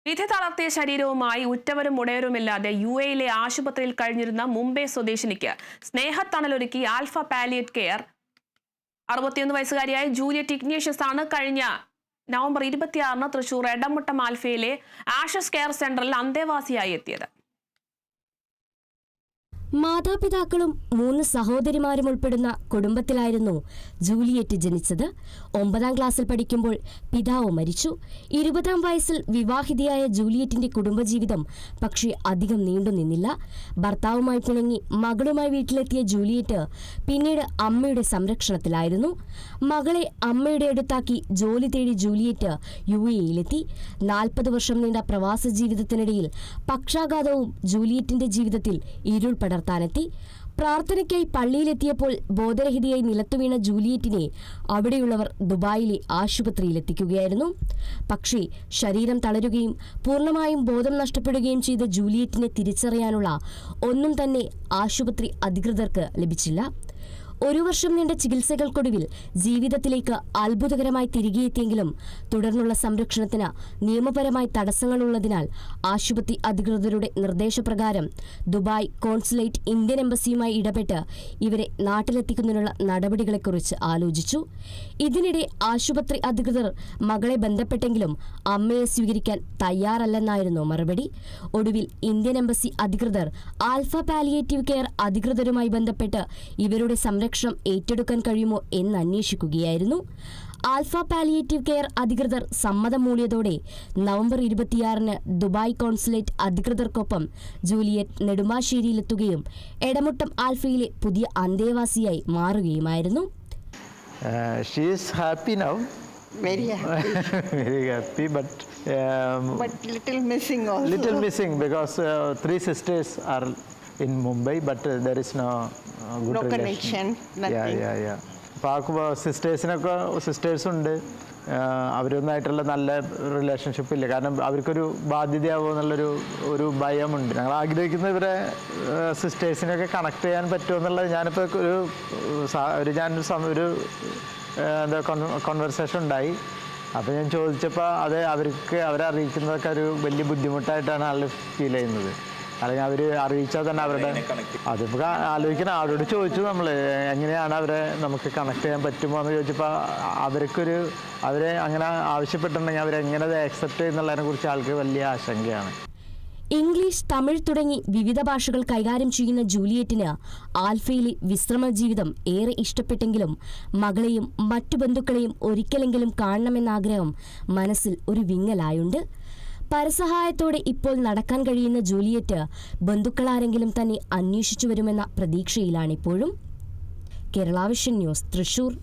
വിധി തളർത്തിയ ശരീരവുമായി ഉറ്റവരും ഉടയരുമില്ലാതെ UAE ആശുപത്രിയിൽ കഴിഞ്ഞിരുന്ന മുംബൈ സ്വദേശിനിക്ക് സ്നേഹത്തണലൊരുക്കി ആൽഫ പാലിയേറ്റ് കെയർ 61 വയസ്സുകാരിയായ ജൂലിയറ്റ് ഇഗ്നേഷ്യസ് ആണ് കഴിഞ്ഞ നവംബർ 26-ന് തൃശൂർ എടമുട്ടം ആൽഫയിലെ ആഷസ് കെയർ സെന്ററിൽ അന്തേവാസിയായി എത്തിയത്. മാതാപിതാക്കളും 3 സഹോദരിമാരും ഉൾപ്പെടുന്ന കുടുംബത്തിലായിരുന്നു ജൂലിയറ്റ് ജനിച്ചത്. 9ാം ക്ലാസ്സിൽ പഠിക്കുമ്പോൾ പിതാവ് മരിച്ചു. 20ാം വയസ്സിൽ വിവാഹിതയായ ജൂലിയറ്റിന്റെ കുടുംബജീവിതം പക്ഷേ അധികം നീണ്ടുനിന്നില്ല. ഭർത്താവുമായി പിണങ്ങി മകളുമായി വീട്ടിലെത്തിയ ജൂലിയറ്റ് പിന്നീട് അമ്മയുടെ സംരക്ഷണത്തിലായിരുന്നു. മകളെ അമ്മയുടെ അടുത്താക്കി ജോലി തേടി ജൂലിയറ്റ് UAEയിലെത്തി. 40 വർഷം നീണ്ട പ്രവാസ ജീവിതത്തിനിടയിൽ പക്ഷാഘാതവും ജൂലിയറ്റിന്റെ ജീവിതത്തിൽ ഇരുൾ പടർത്താനെത്തി. പ്രാർത്ഥനയ്ക്കായി പള്ളിയിലെത്തിയപ്പോൾ ബോധരഹിതയായി നിലത്തുവീണ ജൂലിയറ്റിനെ അവിടെയുള്ളവർ ദുബായിലെ ആശുപത്രിയിലെത്തിക്കുകയായിരുന്നു. പക്ഷേ ശരീരം തളരുകയും പൂർണ്ണമായും ബോധം നഷ്ടപ്പെടുകയും ചെയ്ത ജൂലിയറ്റിനെ തിരിച്ചറിയാനുള്ള ഒന്നും തന്നെ ആശുപത്രി അധികൃതർക്ക് ലഭിച്ചില്ല. 1 വർഷം നീണ്ട ചികിത്സകൾക്കൊടുവിൽ ജീവിതത്തിലേക്ക് അത്ഭുതകരമായി തിരികെ എത്തിയെങ്കിലും തുടർന്നുള്ള സംരക്ഷണത്തിന് നിയമപരമായി തടസ്സങ്ങളുള്ളതിനാൽ ആശുപത്രി അധികൃതരുടെ നിർദ്ദേശപ്രകാരം ദുബായ് കോൺസുലേറ്റ് ഇന്ത്യൻ എംബസിയുമായി ഇടപെട്ട് ഇവരെ നാട്ടിലെത്തിക്കുന്നതിനുള്ള നടപടികളെക്കുറിച്ച് ആലോചിച്ചു. ഇതിനിടെ ആശുപത്രി അധികൃതർ മകളെ ബന്ധപ്പെട്ടെങ്കിലും അമ്മയെ സ്വീകരിക്കാൻ തയ്യാറല്ലെന്നായിരുന്നു മറുപടി. ഒടുവിൽ ഇന്ത്യൻ എംബസി അധികൃതർ ആൽഫ പാലിയേറ്റീവ് കെയർ അധികൃതരുമായി ബന്ധപ്പെട്ട് ഇവരുടെ സംരക്ഷണം ഏറ്റെടുക്കാൻ കഴിയുമോ എന്ന് അന്വേഷിക്കുകയായിരുന്നു. ആൽഫ പാലിയേറ്റീവ് കെയർ അധികൃതർ സമ്മതം മൂളിയതോടെ നവംബർ 26-ന് ദുബായ് കോൺസുലേറ്റ് അധികൃതർക്കൊപ്പം ജൂലിയറ്റ് നെടുമ്പാശ്ശേരിയിലെത്തുകയും എടമുട്ടം ആൽഫയിലെ പുതിയ അന്തേവാസിയായി മാറുകയുമായിരുന്നു. She is happy now. Very happy. Very happy, but little missing also. Little missing because 3 sisters are in Mumbai, but there is no good no relation. connection, nothing. Yeah. അപ്പോൾ sisters ഉണ്ട്, അവരൊന്നായിട്ടുള്ള നല്ല relationship ഇല്ല. കാരണം അവർക്കൊരു ബാധ്യതയാവുമോ എന്നുള്ളൊരു ഭയമുണ്ട്. ഞങ്ങൾ ആഗ്രഹിക്കുന്ന ഇവരെ സിസ്റ്റേഴ്സിനൊക്കെ കണക്ട് ചെയ്യാൻ പറ്റുമോ എന്നുള്ളത് ഞാനിപ്പോൾ ഒരു കോൺവെർസേഷൻ ഉണ്ടായി. അപ്പോൾ ഞാൻ ചോദിച്ചപ്പോൾ അവരെ അറിയിക്കുന്നതൊക്കെ ഒരു വലിയ ബുദ്ധിമുട്ടായിട്ടാണ് ആൾ ഫീൽ ചെയ്യുന്നത്. അല്ലെങ്കിൽ അവർ അറിയിച്ചാൽ തന്നെ അവരുടെ അതിപ്പോൾ ആലോചിക്കണം. അവരോട് ചോദിച്ചു നമ്മൾ എങ്ങനെയാണ് അവരെ നമുക്ക് കണക്ട് ചെയ്യാൻ പറ്റുമോ എന്ന് ചോദിച്ചപ്പോൾ അവരെ അങ്ങനെ ആവശ്യപ്പെട്ടിട്ടുണ്ടെങ്കിൽ അവരെങ്ങനെ അത് ആക്സെപ്റ്റ് ചെയ്യുന്നുള്ളതിനെ കുറിച്ച് ആൾക്ക് വലിയ ആശങ്കയാണ്. ഇംഗ്ലീഷ്, തമിഴ് തുടങ്ങി വിവിധ ഭാഷകൾ കൈകാര്യം ചെയ്യുന്ന ജൂലിയറ്റിന് ആൽഫയിലെ വിശ്രമ ജീവിതം ഏറെ ഇഷ്ടപ്പെട്ടെങ്കിലും മകളെയും മറ്റു ബന്ധുക്കളെയും ഒരിക്കലെങ്കിലും കാണണമെന്നാഗ്രഹം മനസ്സിൽ ഒരു വിങ്ങലായുണ്ട്. പരസഹായത്തോടെ ഇപ്പോൾ നടക്കാൻ കഴിയുന്ന ജൂലിയറ്റ് ബന്ധുക്കളാരെങ്കിലും തന്നെ അന്വേഷിച്ചു വരുമെന്ന പ്രതീക്ഷയിലാണിപ്പോഴും. Kerala vision news, Thrissur.